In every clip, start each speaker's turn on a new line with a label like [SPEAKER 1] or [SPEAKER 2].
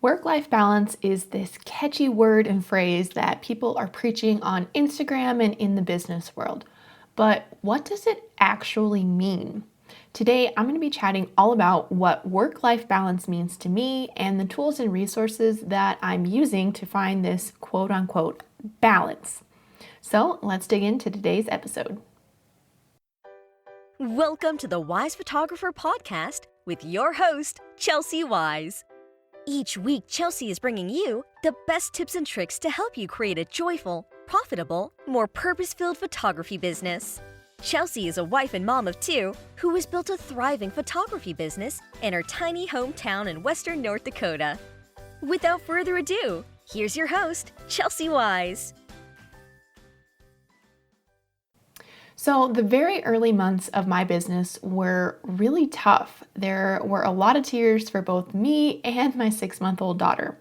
[SPEAKER 1] Work-life balance is this catchy word and phrase that people are preaching on Instagram and in the business world. But what does it actually mean? Today, I'm going to be chatting all about what work-life balance means to me and the tools and resources that I'm using to find this quote-unquote balance. So let's dig into today's episode.
[SPEAKER 2] Welcome to the Weisz Photographer Podcast with your host, Chelsy Weisz. Each week, Chelsy is bringing you the best tips and tricks to help you create a joyful, profitable, more purpose-filled photography business. Chelsy is a wife and mom of two who has built a thriving photography business in her tiny hometown in western North Dakota. Without further ado, here's your host, Chelsy Weisz.
[SPEAKER 1] So the very early months of my business were really tough. There were a lot of tears for both me and my 6-month-old daughter.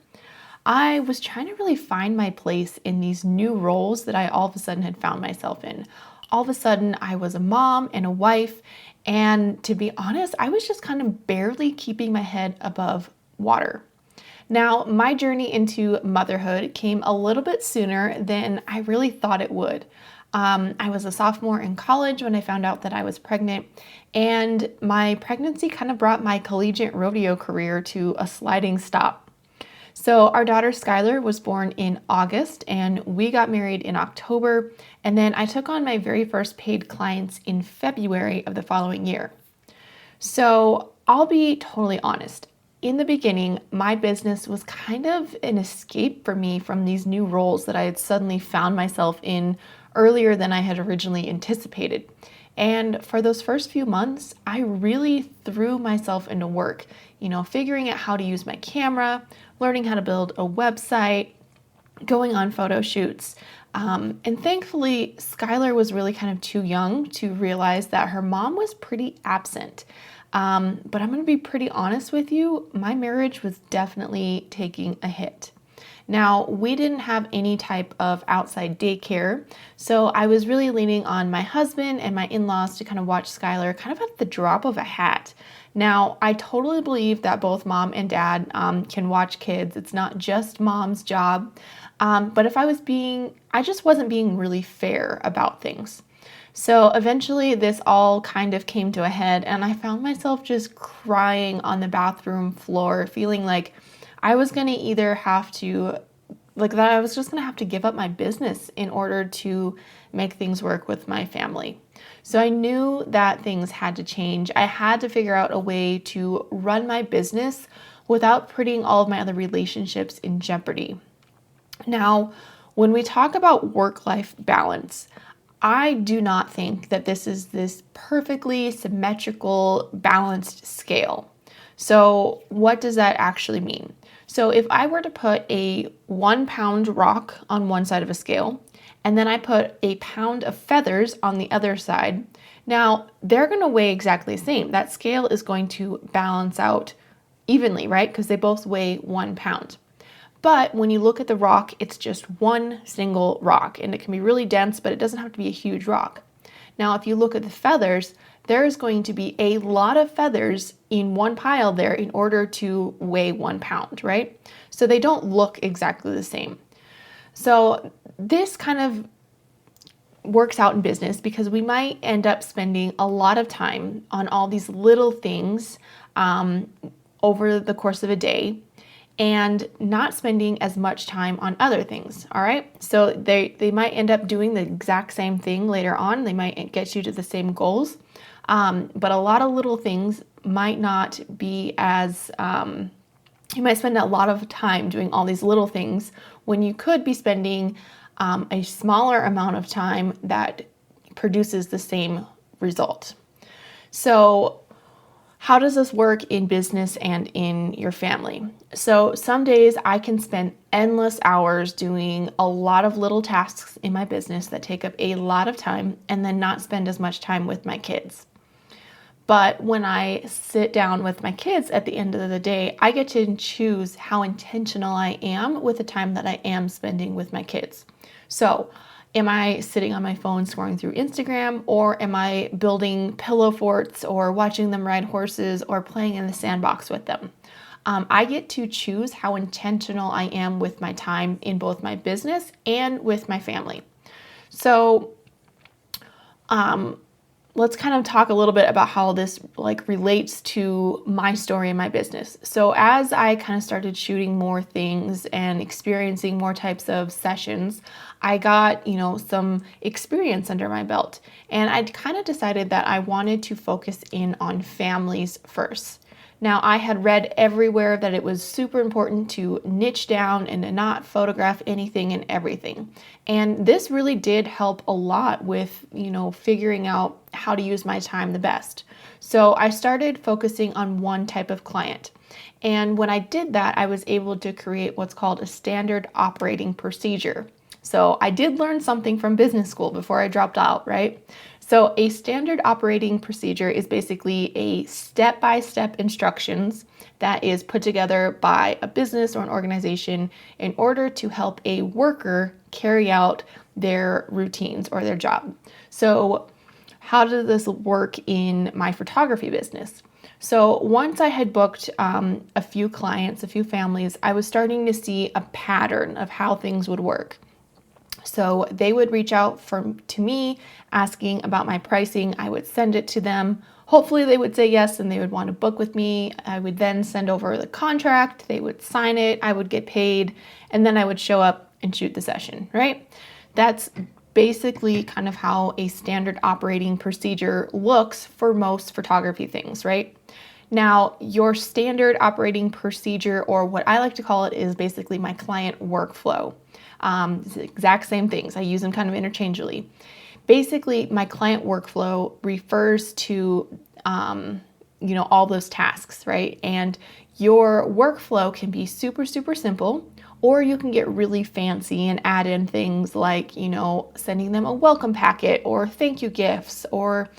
[SPEAKER 1] I was trying to really find my place in these new roles that I all of a sudden had found myself in. All of a sudden, I was a mom and a wife, and to be honest, I was just kind of barely keeping my head above water. Now, my journey into motherhood came a little bit sooner than I really thought it would. I was a sophomore in college when I found out that I was pregnant, and my pregnancy kind of brought my collegiate rodeo career to a sliding stop. So our daughter Skylar was born in August, and we got married in October, and then I took on my very first paid clients in February of the following year. So I'll be totally honest. In the beginning, my business was kind of an escape for me from these new roles that I had suddenly found myself in earlier than I had originally anticipated. And for those first few months, I really threw myself into work, figuring out how to use my camera, learning how to build a website, going on photo shoots. And thankfully, Skylar was really kind of too young to realize that her mom was pretty absent. But I'm going to be pretty honest with you, my marriage was definitely taking a hit. Now, we didn't have any type of outside daycare, so I was really leaning on my husband and my in-laws to kind of watch Skylar kind of at the drop of a hat. Now, I totally believe that both mom and dad can watch kids. It's not just mom's job. But I just wasn't being really fair about things. So eventually this all kind of came to a head, and I found myself just crying on the bathroom floor, feeling like I was going to either have to, I was just going to have to give up my business in order to make things work with my family. So I knew that things had to change. I had to figure out a way to run my business without putting all of my other relationships in jeopardy. Now, when we talk about work-life balance, I do not think that this is this perfectly symmetrical, balanced scale. So what does that actually mean? So if I were to put a 1-pound rock on one side of a scale, and then I put a pound of feathers on the other side, now they're going to weigh exactly the same. That scale is going to balance out evenly, right? Because they both weigh 1 pound. But when you look at the rock, it's just one single rock, and it can be really dense, but it doesn't have to be a huge rock. Now, if you look at the feathers, there's going to be a lot of feathers in one pile there in order to weigh 1 pound, right? So they don't look exactly the same. So this kind of works out in business because we might end up spending a lot of time on all these little things over the course of a day, and not spending as much time on other things, all right? So they might end up doing the exact same thing later on. They might get you to the same goals, but a lot of little things might not be as, you might spend a lot of time doing all these little things when you could be spending a smaller amount of time that produces the same result. So how does this work in business and in your family? So some days I can spend endless hours doing a lot of little tasks in my business that take up a lot of time and then not spend as much time with my kids. But when I sit down with my kids at the end of the day, I get to choose how intentional I am with the time that I am spending with my kids. So am I sitting on my phone scrolling through Instagram, or am I building pillow forts or watching them ride horses or playing in the sandbox with them? I get to choose how intentional I am with my time in both my business and with my family. So, let's kind of talk a little bit about how this relates to my story and my business. So as I kind of started shooting more things and experiencing more types of sessions, I got, some experience under my belt. And I kind of decided that I wanted to focus in on families first. Now, I had read everywhere that it was super important to niche down and to not photograph anything and everything. And this really did help a lot with, figuring out how to use my time the best. So I started focusing on one type of client. And when I did that, I was able to create what's called a standard operating procedure. So I did learn something from business school before I dropped out, right? So a standard operating procedure is basically a step-by-step instructions that is put together by a business or an organization in order to help a worker carry out their routines or their job. So how does this work in my photography business? So once I had booked a few clients, a few families, I was starting to see a pattern of how things would work. So they would reach out to me asking about my pricing. I would send it to them. Hopefully they would say yes and they would want to book with me. I would then send over the contract. They would sign it. I would get paid. And then I would show up and shoot the session, right? That's basically kind of how a standard operating procedure looks for most photography things, right? Now, your standard operating procedure, or what I like to call it, is basically my client workflow. It's the exact same things. I use them kind of interchangeably. Basically, my client workflow refers to, all those tasks, right? And your workflow can be super, super simple, or you can get really fancy and add in things like, sending them a welcome packet or thank you gifts or,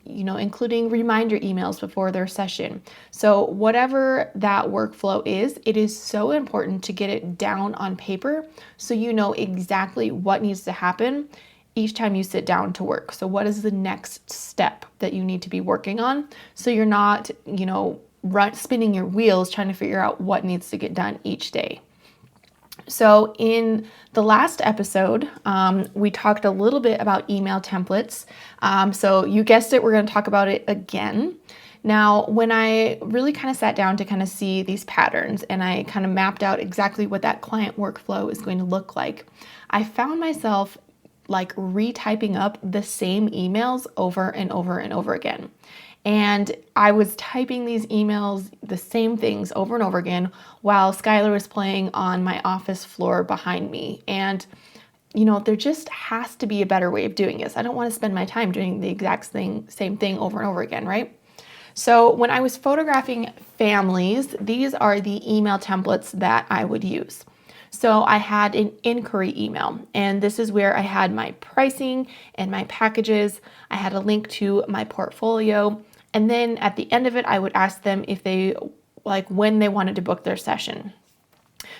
[SPEAKER 1] including reminder emails before their session. So whatever that workflow is, it is so important to get it down on paper so you know exactly what needs to happen each time you sit down to work. So what is the next step that you need to be working on so you're not, spinning your wheels trying to figure out what needs to get done each day. So in the last episode, we talked a little bit about email templates. So you guessed it, we're going to talk about it again. Now, when I really kind of sat down to kind of see these patterns and I kind of mapped out exactly what that client workflow is going to look like, I found myself retyping up the same emails over and over and over again. And I was typing these emails, the same things over and over again, while Skylar was playing on my office floor behind me. And, there just has to be a better way of doing this. I don't want to spend my time doing the exact same thing over and over again, right? So when I was photographing families, these are the email templates that I would use. So I had an inquiry email, and this is where I had my pricing and my packages. I had a link to my portfolio. And then at the end of it, I would ask them if they when they wanted to book their session.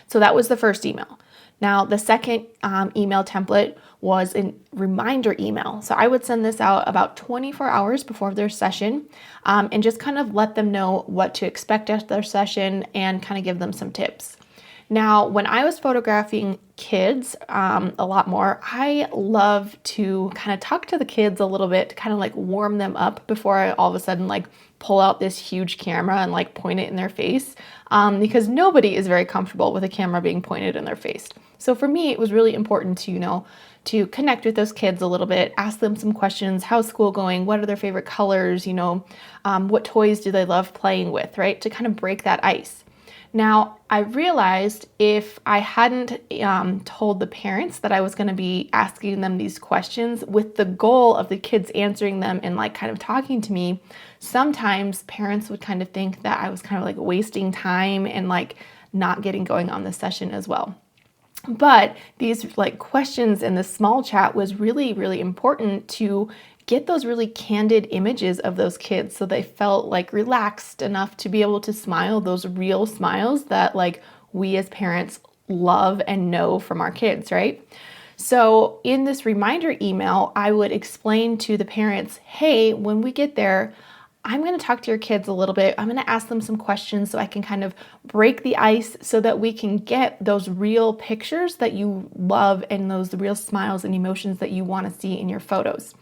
[SPEAKER 1] So that was the first email. Now, the second email template was a reminder email. So I would send this out about 24 hours before their session and just kind of let them know what to expect at their session and kind of give them some tips. Now, when I was photographing kids a lot more, I love to kind of talk to the kids a little bit to kind of warm them up before I all of a sudden pull out this huge camera and point it in their face because nobody is very comfortable with a camera being pointed in their face. So for me, it was really important to connect with those kids a little bit, ask them some questions. How's school going? What are their favorite colors? What toys do they love playing with, right? To kind of break that ice. Now, I realized if I hadn't told the parents that I was going to be asking them these questions with the goal of the kids answering them and kind of talking to me, sometimes parents would kind of think that I was kind of wasting time and not getting going on the session as well. But these questions in the small chat was really, really important to get those really candid images of those kids so they felt relaxed enough to be able to smile, those real smiles that we as parents love and know from our kids, right? So in this reminder email, I would explain to the parents, hey, when we get there, I'm going to talk to your kids a little bit. I'm going to ask them some questions so I can kind of break the ice so that we can get those real pictures that you love and those real smiles and emotions that you want to see in your photos.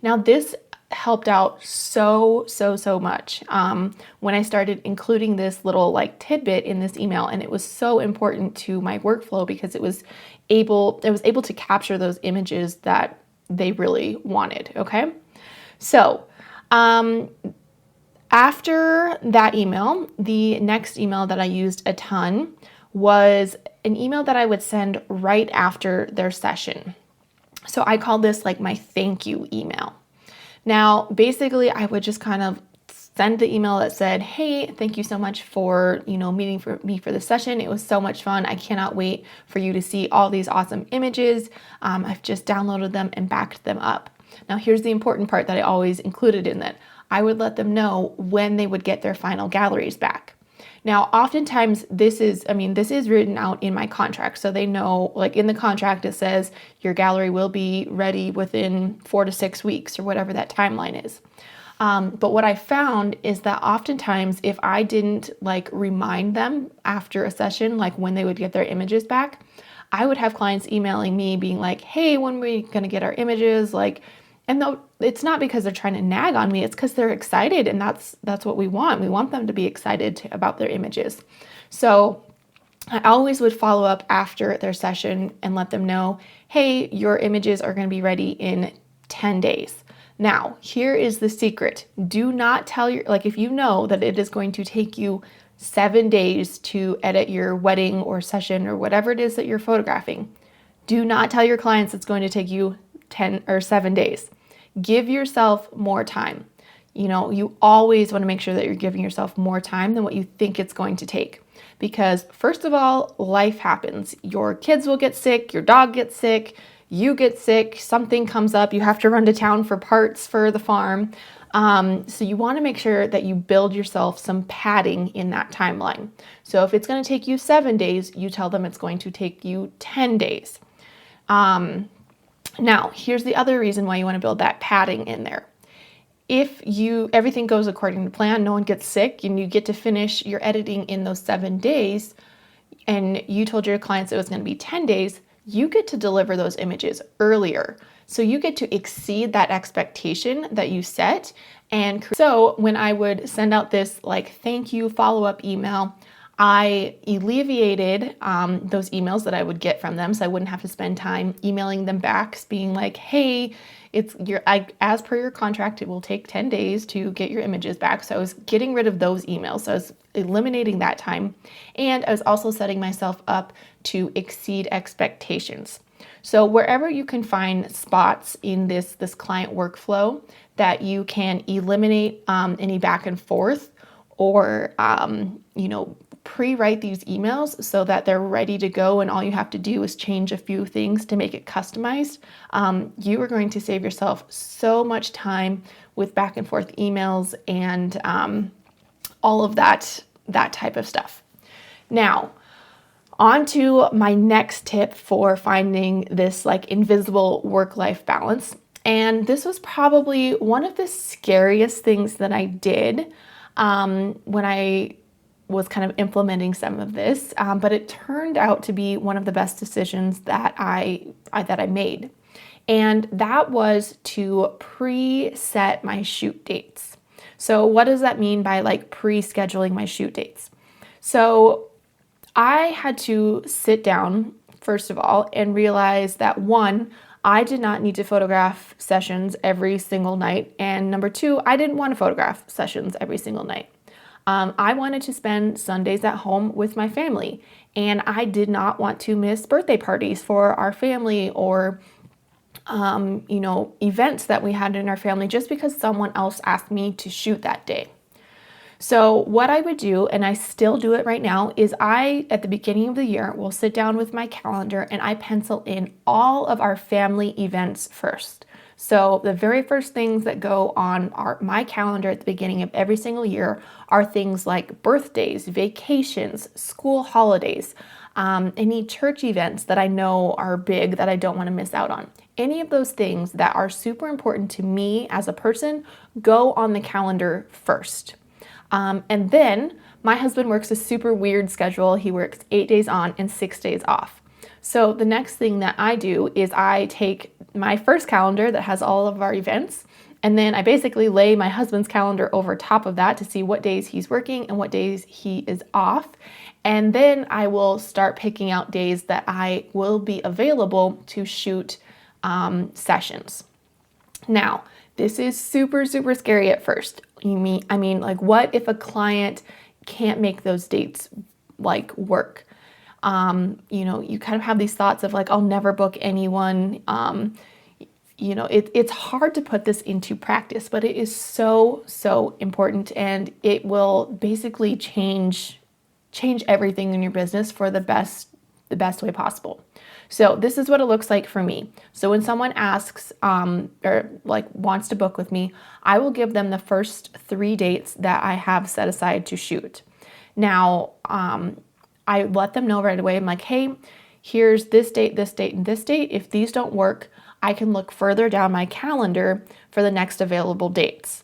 [SPEAKER 1] Now, this helped out so much when I started including this little like tidbit in this email, and it was so important to my workflow because it was able to capture those images that they really wanted. Okay, so after that email, the next email that I used a ton was an email that I would send right after their session. So I called this like my thank you email. Now, basically, I would just kind of send the email that said, hey, thank you so much for, meeting for me for the session. It was so much fun. I cannot wait for you to see all these awesome images. I've just downloaded them and backed them up. Now, here's the important part that I always included in that. I would let them know when they would get their final galleries back. Now, oftentimes this is written out in my contract. So they know, like in the contract, it says your gallery will be ready within 4 to 6 weeks or whatever that timeline is. But what I found is that oftentimes if I didn't like remind them after a session, like when they would get their images back, I would have clients emailing me being like, hey, when are we going to get our images? And though it's not because they're trying to nag on me, it's because they're excited, and that's what we want. We want them to be excited about their images. So I always would follow up after their session and let them know, hey, your images are going to be ready in 10 days. Now, here is the secret. Do not tell if you know that it is going to take you 7 days to edit your wedding or session or whatever it is that you're photographing, do not tell your clients it's going to take you 10 or 7 days. Give yourself more time. You always want to make sure that you're giving yourself more time than what you think it's going to take. Because first of all, life happens. Your kids will get sick, your dog gets sick, you get sick, something comes up, you have to run to town for parts for the farm. So you want to make sure that you build yourself some padding in that timeline. So if it's going to take you 7 days, you tell them it's going to take you 10 days. Now, here's the other reason why you want to build that padding in there. If everything goes according to plan, no one gets sick, and you get to finish your editing in those 7 days, and you told your clients it was going to be 10 days, you get to deliver those images earlier. So you get to exceed that expectation that you set. And so when I would send out this thank you follow-up email, I alleviated those emails that I would get from them, so I wouldn't have to spend time emailing them back, being like, hey, as per your contract, it will take 10 days to get your images back. So I was getting rid of those emails. So I was eliminating that time. And I was also setting myself up to exceed expectations. So wherever you can find spots in this client workflow that you can eliminate any back and forth or, pre-write these emails so that they're ready to go and all you have to do is change a few things to make it customized, you are going to save yourself so much time with back and forth emails and all of that type of stuff. Now, on to my next tip for finding this invisible work-life balance. And this was probably one of the scariest things that I did when I was kind of implementing some of this, but it turned out to be one of the best decisions that I made. And that was to pre-set my shoot dates. So what does that mean by pre-scheduling my shoot dates? So I had to sit down, first of all, and realize that one, I did not need to photograph sessions every single night. And number two, I didn't want to photograph sessions every single night. I wanted to spend Sundays at home with my family, and I did not want to miss birthday parties for our family or, events that we had in our family just because someone else asked me to shoot that day. So what I would do, and I still do it right now, is at the beginning of the year, will sit down with my calendar and I pencil in all of our family events first. So the very first things that go on my calendar at the beginning of every single year are things like birthdays, vacations, school holidays, any church events that I know are big that I don't want to miss out on. Any of those things that are super important to me as a person go on the calendar first. And then my husband works a super weird schedule. He works 8 days on and 6 days off. So the next thing that I do is I take my first calendar that has all of our events, and then I basically lay my husband's calendar over top of that to see what days he's working and what days he is off. And then I will start picking out days that I will be available to shoot sessions. Now, this is super, super scary at first. Like, what if a client can't make those dates like work? You kind of have these thoughts of like, I'll never book anyone. It's hard to put this into practice, but it is so, so important, and it will basically change everything in your business for the best way possible. So this is what it looks like for me. So when someone asks or like wants to book with me, I will give them the first 3 dates that I have set aside to shoot. Now, I let them know right away. I'm like, hey, here's this date, and this date. If these don't work, I can look further down my calendar for the next available dates.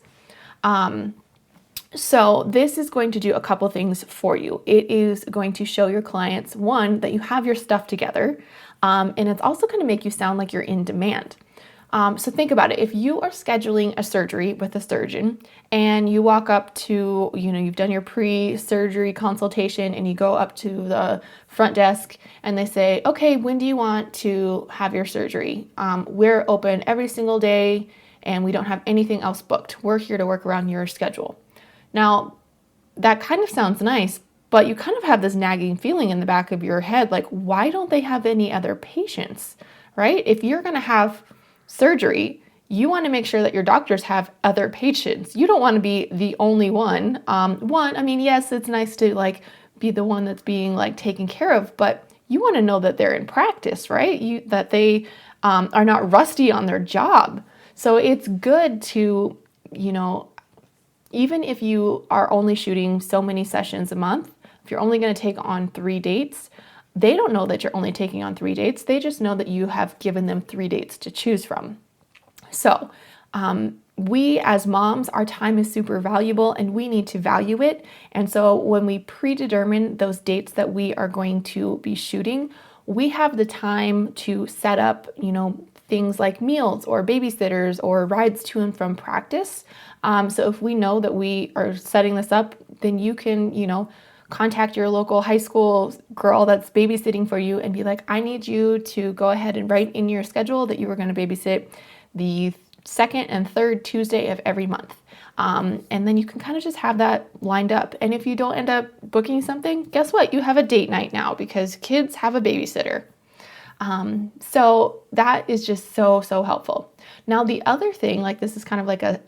[SPEAKER 1] So this is going to do a couple things for you. It is going to show your clients, one, that you have your stuff together, and it's also going to make you sound like you're in demand. So think about it. If you are scheduling a surgery with a surgeon and you walk up to, you've done your pre-surgery consultation and you go up to the front desk and they say, okay, when do you want to have your surgery? We're open every single day and we don't have anything else booked. We're here to work around your schedule. Now, that kind of sounds nice, but you kind of have this nagging feeling in the back of your head, like, why don't they have any other patients, right? If you're going to have surgery, you want to make sure that your doctors have other patients. You don't want to be the only one. Yes, it's nice to like be the one that's being like taken care of, but you want to know that they're in practice, right? That they are not rusty on their job. So it's good to, even if you are only shooting so many sessions a month, if you're only going to take on 3 dates, they don't know that you're only taking on 3 dates. They just know that you have given them 3 dates to choose from. So we as moms, our time is super valuable and we need to value it. And so when we predetermine those dates that we are going to be shooting, we have the time to set up, things like meals or babysitters or rides to and from practice. So if we know that we are setting this up, then you can, contact your local high school girl that's babysitting for you and be like, I need you to go ahead and write in your schedule that you are going to babysit the second and third Tuesday of every month. And then you can kind of just have that lined up. And if you don't end up booking something, guess what? You have a date night now because kids have a babysitter. So that is just so, so helpful. Now, the other thing, like this is kind of like a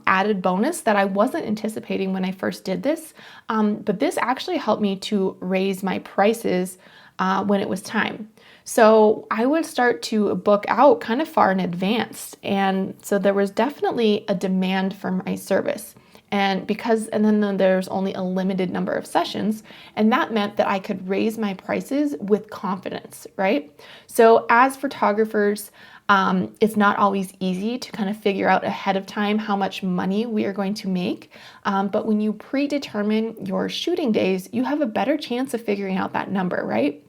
[SPEAKER 1] added bonus that I wasn't anticipating when I first did this, but this actually helped me to raise my prices when it was time. So I would start to book out kind of far in advance. And so there was definitely a demand for my service. And then there's only a limited number of sessions, and that meant that I could raise my prices with confidence, right? So as photographers, it's not always easy to kind of figure out ahead of time how much money we are going to make. But when you predetermine your shooting days, you have a better chance of figuring out that number, right?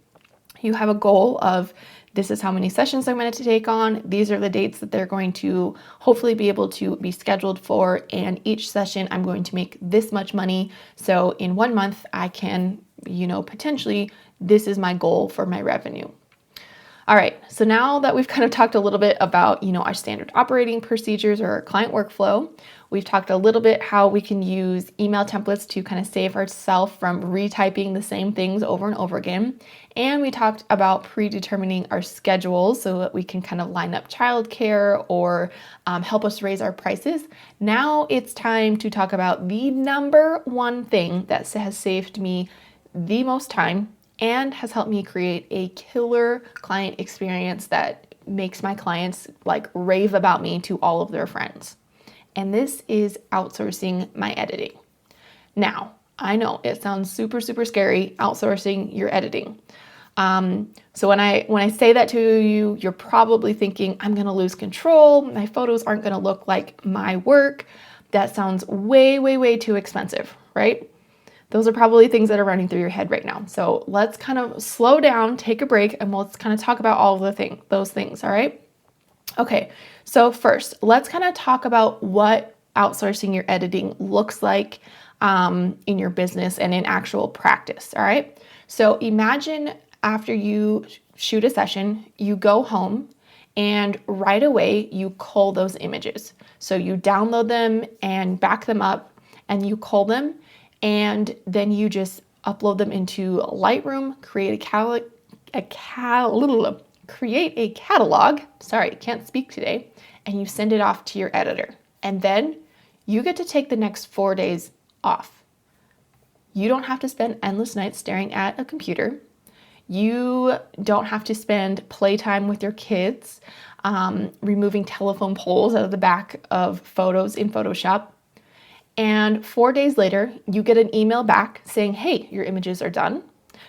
[SPEAKER 1] You have a goal of, this is how many sessions I'm going to take on. These are the dates that they're going to hopefully be able to be scheduled for. And each session, I'm going to make this much money. So in 1 month, I can, potentially, this is my goal for my revenue. All right, so now that we've kind of talked a little bit about, our standard operating procedures or our client workflow, we've talked a little bit how we can use email templates to kind of save ourselves from retyping the same things over and over again. And we talked about predetermining our schedules so that we can kind of line up childcare or help us raise our prices. Now it's time to talk about the number one thing that has saved me the most time and has helped me create a killer client experience that makes my clients like rave about me to all of their friends. And this is outsourcing my editing. Now, I know it sounds super, super scary, outsourcing your editing. So when I say that to you, you're probably thinking, I'm going to lose control. My photos aren't going to look like my work. That sounds way, way, way too expensive, right? Those are probably things that are running through your head right now. So let's kind of slow down, take a break, and let's kind of talk about all of those things, all right? Okay, so first, let's kind of talk about what outsourcing your editing looks like in your business and in actual practice, all right? So imagine after you shoot a session, you go home and right away you cull those images. So you download them and back them up and you cull them, and then you just upload them into Lightroom, create a catalog, sorry, can't speak today, and you send it off to your editor. And then you get to take the next 4 days off. You don't have to spend endless nights staring at a computer. You don't have to spend playtime with your kids, removing telephone poles out of the back of photos in Photoshop. And 4 days later, you get an email back saying, hey, your images are done.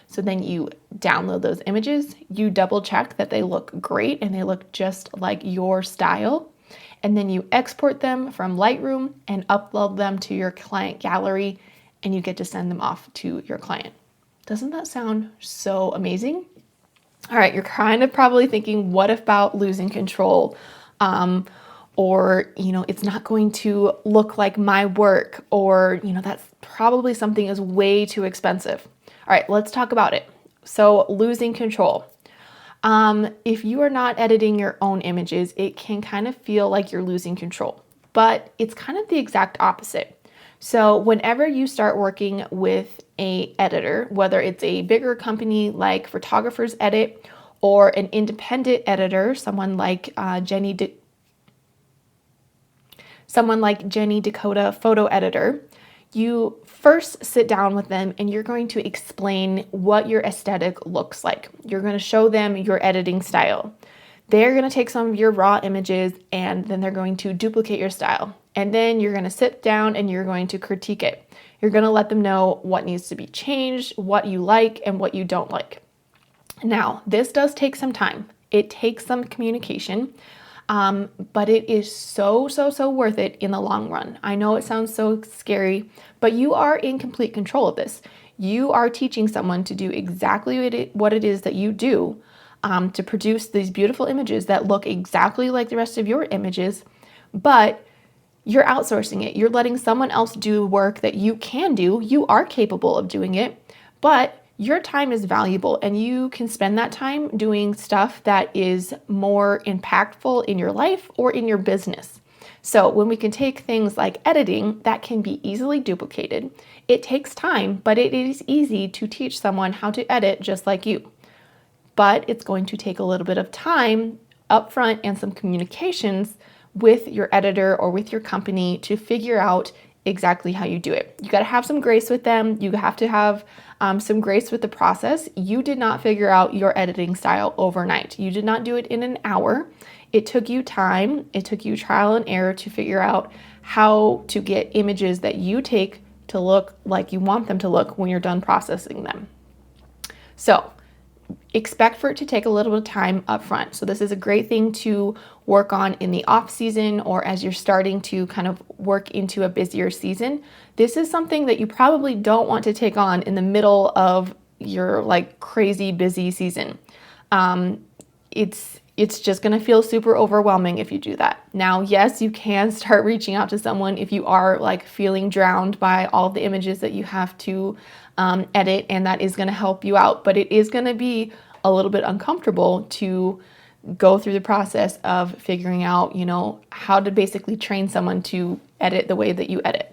[SPEAKER 1] So then you download those images, you double check that they look great and they look just like your style. And then you export them from Lightroom and upload them to your client gallery, and you get to send them off to your client. Doesn't that sound so amazing? All right, you're kind of probably thinking, what about losing control? Or, it's not going to look like my work, or, that's probably something is way too expensive. All right, let's talk about it. So losing control. If you are not editing your own images, it can kind of feel like you're losing control, but it's kind of the exact opposite. So whenever you start working with an editor, whether it's a bigger company like Photographers Edit or an independent editor, someone like Jenny Dakota Photo Editor, you first sit down with them and you're going to explain what your aesthetic looks like. You're going to show them your editing style. They're going to take some of your raw images and then they're going to duplicate your style. And then you're going to sit down and you're going to critique it. You're going to let them know what needs to be changed, what you like, and what you don't like. Now, this does take some time. It takes some communication. But it is so worth it in the long run. I know it sounds so scary, but you are in complete control of this. You are teaching someone to do exactly what it is that you do, to produce these beautiful images that look exactly like the rest of your images, but you're outsourcing it. You're letting someone else do work that you can do. You are capable of doing it, but your time is valuable and you can spend that time doing stuff that is more impactful in your life or in your business. So when we can take things like editing that can be easily duplicated, it takes time, but it is easy to teach someone how to edit just like you. But it's going to take a little bit of time upfront and some communications with your editor or with your company to figure out exactly how you do it. You got to have some grace with them. You have to have some grace with the process. You did not figure out your editing style overnight. You did not do it in an hour. It took you time. It took you trial and error to figure out how to get images that you take to look like you want them to look when you're done processing them. So expect for it to take a little bit of time up front. So this is a great thing to work on in the off season or as you're starting to kind of work into a busier season. This is something that you probably don't want to take on in the middle of your like crazy busy season. It's just going to feel super overwhelming if you do that. Now, yes, you can start reaching out to someone if you are like feeling drowned by all of the images that you have to edit, and that is going to help you out. But it is going to be a little bit uncomfortable to go through the process of figuring out, how to basically train someone to edit the way that you edit.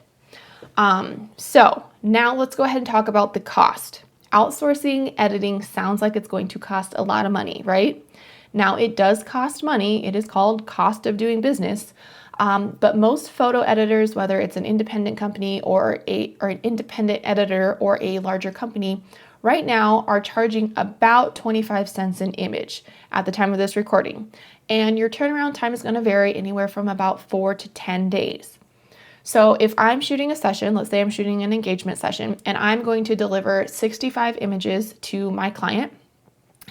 [SPEAKER 1] So now let's go ahead and talk about the cost. Outsourcing editing sounds like it's going to cost a lot of money, right? Now, it does cost money. It is called cost of doing business. But most photo editors, whether it's an independent company or an independent editor or a larger company, right now are charging about 25 cents an image at the time of this recording. And your turnaround time is going to vary anywhere from about 4 to 10 days. So if I'm shooting a session, let's say I'm shooting an engagement session, and I'm going to deliver 65 images to my client,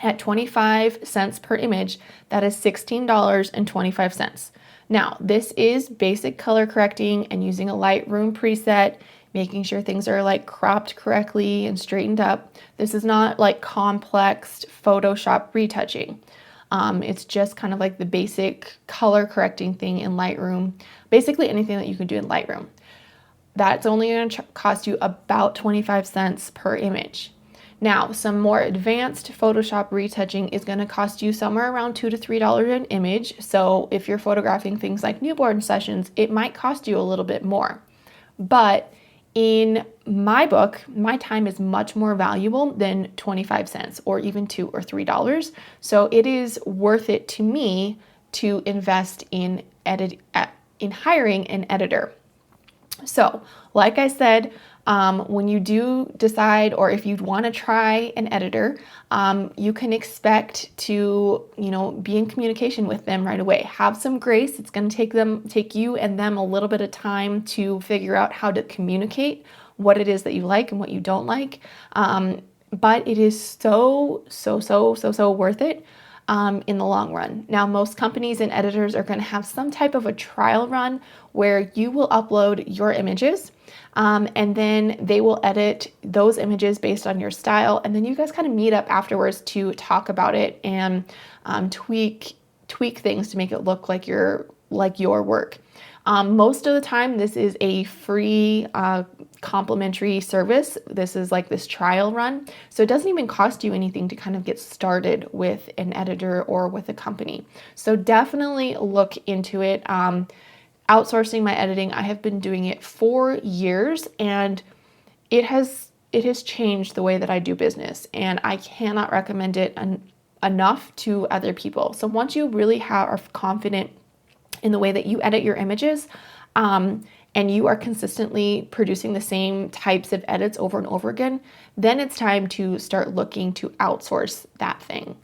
[SPEAKER 1] At 25 cents per image, that is $16.25. Now, this is basic color correcting and using a Lightroom preset, making sure things are like cropped correctly and straightened up. This is not like complex Photoshop retouching. It's just kind of like the basic color correcting thing in Lightroom, basically anything that you can do in Lightroom. That's only going to cost you about 25 cents per image. Now, some more advanced Photoshop retouching is going to cost you somewhere around $2 to $3 an image. So if you're photographing things like newborn sessions, it might cost you a little bit more. But in my book, my time is much more valuable than 25 cents or even $2 or $3. So it is worth it to me to invest in hiring an editor. So, like I said, when you do decide, or if you want to try an editor, you can expect to, be in communication with them right away. Have some grace. It's going to take you and them a little bit of time to figure out how to communicate what it is that you like and what you don't like. But it is so worth it. In the long run. Now, most companies and editors are going to have some type of a trial run where you will upload your images, and then they will edit those images based on your style, and then you guys kind of meet up afterwards to talk about it and tweak things to make it look like your work. Most of the time, this is a free complimentary service. This is like this trial run. So it doesn't even cost you anything to kind of get started with an editor or with a company. So definitely look into it. Outsourcing my editing, I have been doing it for years, and it has changed the way that I do business, and I cannot recommend it enough to other people. So once you really are confident in the way that you edit your images, and you are consistently producing the same types of edits over and over again, then it's time to start looking to outsource that thing.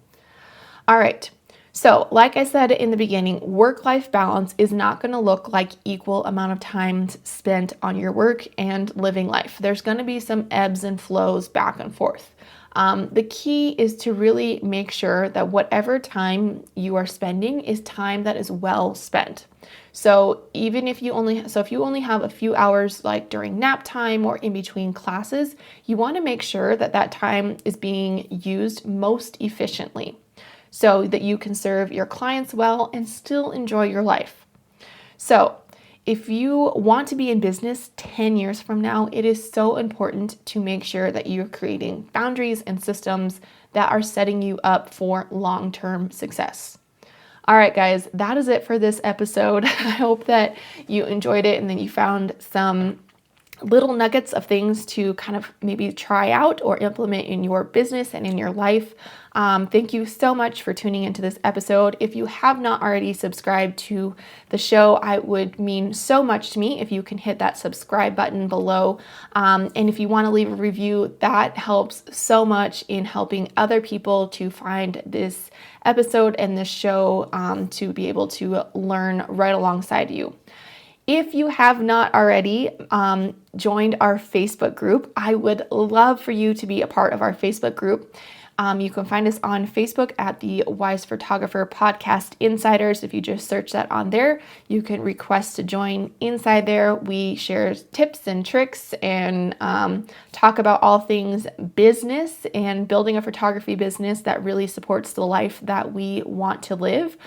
[SPEAKER 1] All right. So, like I said in the beginning, work-life balance is not going to look like equal amount of time spent on your work and living life. There's going to be some ebbs and flows back and forth. The key is to really make sure that whatever time you are spending is time that is well spent. So if you only have a few hours like during nap time or in between classes, you want to make sure that that time is being used most efficiently so that you can serve your clients well and still enjoy your life. So if you want to be in business 10 years from now, it is so important to make sure that you're creating boundaries and systems that are setting you up for long-term success. All right, guys, that is it for this episode. I hope that you enjoyed it and then you found some little nuggets of things to kind of maybe try out or implement in your business and in your life. Thank you so much for tuning into this episode. If you have not already subscribed to the show, it would mean so much to me if you can hit that subscribe button below. And if you want to leave a review, that helps so much in helping other people to find this episode and this show to be able to learn right alongside you. If you have not already joined our Facebook group, I would love for you to be a part of our Facebook group. You can find us on Facebook at the Weisz Photographer Podcast Insiders. If you just search that on there, you can request to join inside there. We share tips and tricks and talk about all things business and building a photography business that really supports the life that we want to live.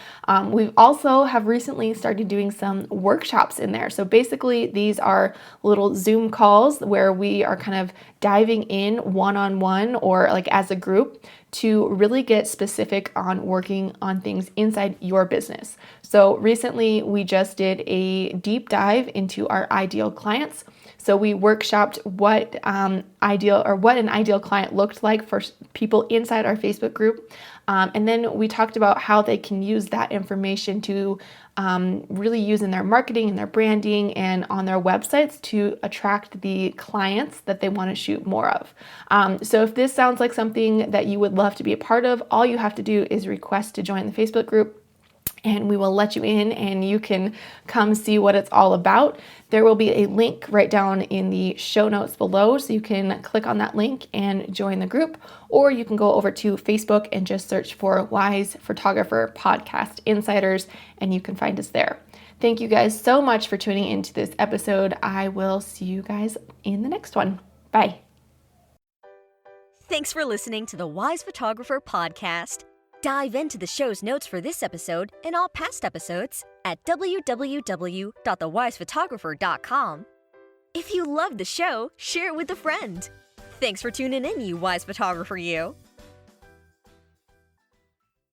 [SPEAKER 1] We also have recently started doing some workshops in there. So basically, these are little Zoom calls where we are kind of diving in one-on-one or like as a group to really get specific on working on things inside your business. So recently we just did a deep dive into our ideal clients. So we workshopped what an ideal client looked like for people inside our Facebook group. And then we talked about how they can use that information to really use in their marketing and their branding and on their websites to attract the clients that they want to shoot more of. So if this sounds like something that you would love to be a part of, all you have to do is request to join the Facebook group. and we will let you in and you can come see what it's all about. There will be a link right down in the show notes below, so you can click on that link and join the group, or you can go over to Facebook and just search for Weisz Photographer Podcast Insiders and you can find us there. Thank you guys so much for tuning into this episode. I will see you guys in the next one. Bye.
[SPEAKER 2] Thanks for listening to the Weisz Photographer Podcast. Dive into the show's notes for this episode and all past episodes at www.theweiszphotographer.com. If you loved the show, share it with a friend. Thanks for tuning in, you Weisz Photographer you.